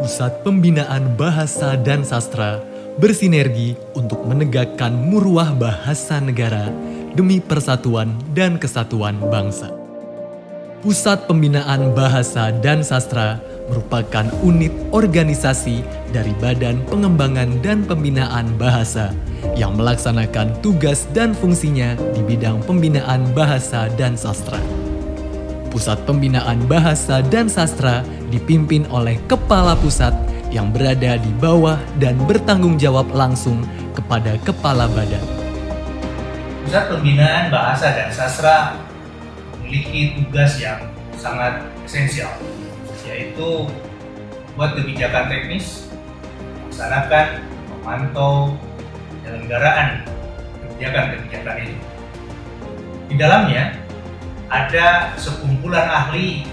Pusat Pembinaan Bahasa dan Sastra bersinergi untuk menegakkan muruah bahasa negara demi persatuan dan kesatuan bangsa. Pusat Pembinaan Bahasa dan Sastra merupakan unit organisasi dari Badan Pengembangan dan Pembinaan Bahasa yang melaksanakan tugas dan fungsinya di bidang pembinaan bahasa dan sastra. Pusat Pembinaan Bahasa dan Sastra dipimpin oleh Kepala Pusat yang berada di bawah dan bertanggung jawab langsung kepada Kepala Badan. Pusat Pembinaan Bahasa dan Sastra memiliki tugas yang sangat esensial, yaitu membuat kebijakan teknis, melaksanakan, memantau, penyelenggaraan kebijakan-kebijakan itu. Di dalamnya ada sekumpulan ahli,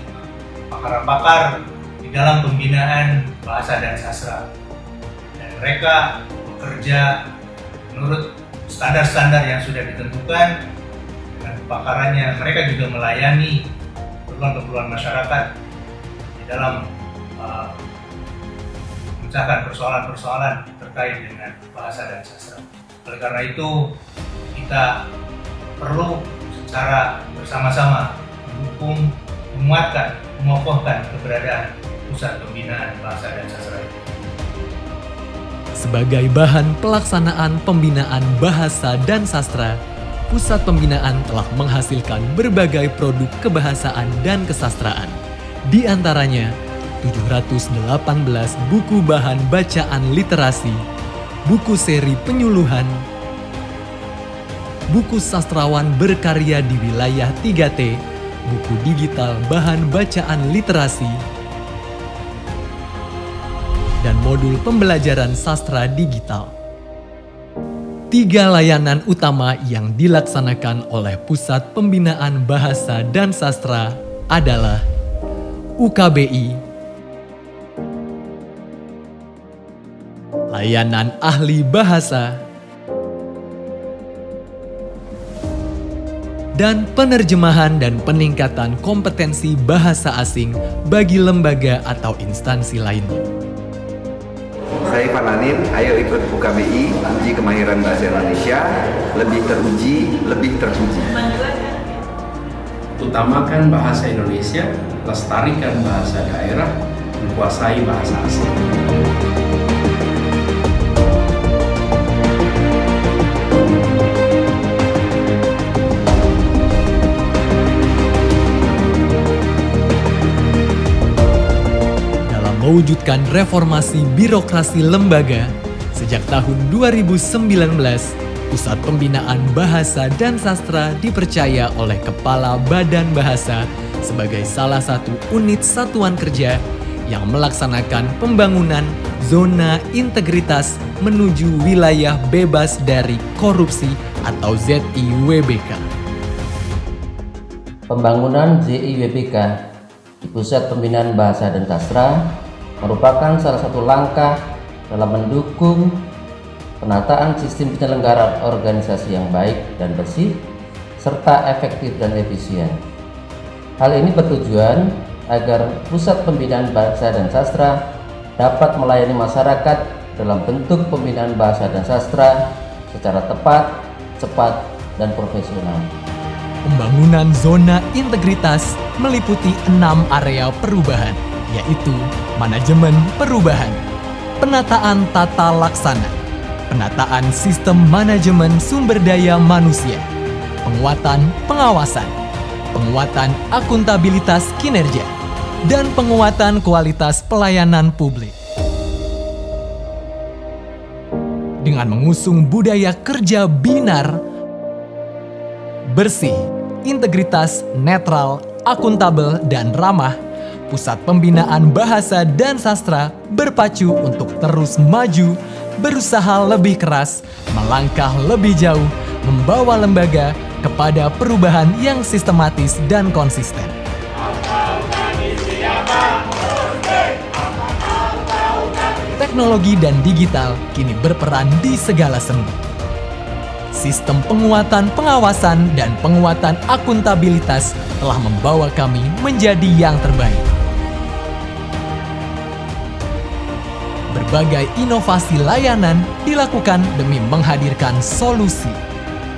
pakar-pakar di dalam pembinaan bahasa dan sastra. Dan mereka bekerja menurut standar-standar yang sudah ditentukan. Dengan kepakarannya, mereka juga melayani keperluan-keperluan masyarakat di dalam memecahkan persoalan-persoalan terkait dengan bahasa dan sastra. Oleh karena itu, kita perlu secara bersama-sama mendukung, menguatkan, mengokohkan keberadaan Pusat Pembinaan Bahasa dan Sastra itu. Sebagai bahan pelaksanaan pembinaan bahasa dan sastra, Pusat Pembinaan telah menghasilkan berbagai produk kebahasaan dan kesastraan. Di antaranya, 718 buku bahan bacaan literasi, buku seri penyuluhan, buku sastrawan berkarya di wilayah 3T, buku digital bahan bacaan literasi, dan modul pembelajaran sastra digital. 3 layanan utama yang dilaksanakan oleh Pusat Pembinaan Bahasa dan Sastra adalah UKBI, layanan ahli bahasa, dan penerjemahan dan peningkatan kompetensi bahasa asing bagi lembaga atau instansi lainnya. Saya Fananin, ayo ikut UKBI, uji kemahiran bahasa Indonesia, lebih teruji, lebih terpuji. Utamakan bahasa Indonesia, lestarikan bahasa daerah, menguasai bahasa asing. Mewujudkan reformasi birokrasi lembaga, sejak tahun 2019, Pusat Pembinaan Bahasa dan Sastra dipercaya oleh Kepala Badan Bahasa sebagai salah satu unit satuan kerja yang melaksanakan pembangunan zona integritas menuju wilayah bebas dari korupsi atau ZIWBK. Pembangunan ZIWBK di Pusat Pembinaan Bahasa dan Sastra merupakan salah satu langkah dalam mendukung penataan sistem penyelenggaraan organisasi yang baik dan bersih, serta efektif dan efisien. Hal ini bertujuan agar Pusat Pembinaan Bahasa dan Sastra dapat melayani masyarakat dalam bentuk pembinaan bahasa dan sastra secara tepat, cepat, dan profesional. Pembangunan zona integritas meliputi 6 area perubahan, yaitu manajemen perubahan, penataan tata laksana, penataan sistem manajemen sumber daya manusia, penguatan pengawasan, penguatan akuntabilitas kinerja, dan penguatan kualitas pelayanan publik. Dengan mengusung budaya kerja binar, bersih, integritas, netral, akuntabel, dan ramah, Pusat Pembinaan Bahasa dan Sastra berpacu untuk terus maju, berusaha lebih keras, melangkah lebih jauh, membawa lembaga kepada perubahan yang sistematis dan konsisten. Teknologi dan digital kini berperan di segala sendi. Sistem penguatan pengawasan dan penguatan akuntabilitas telah membawa kami menjadi yang terbaik. berbagai inovasi layanan dilakukan demi menghadirkan solusi.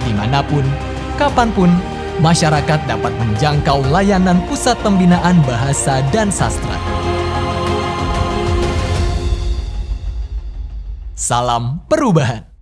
Dimanapun, kapanpun, masyarakat dapat menjangkau layanan Pusat Pembinaan Bahasa dan Sastra. Salam perubahan.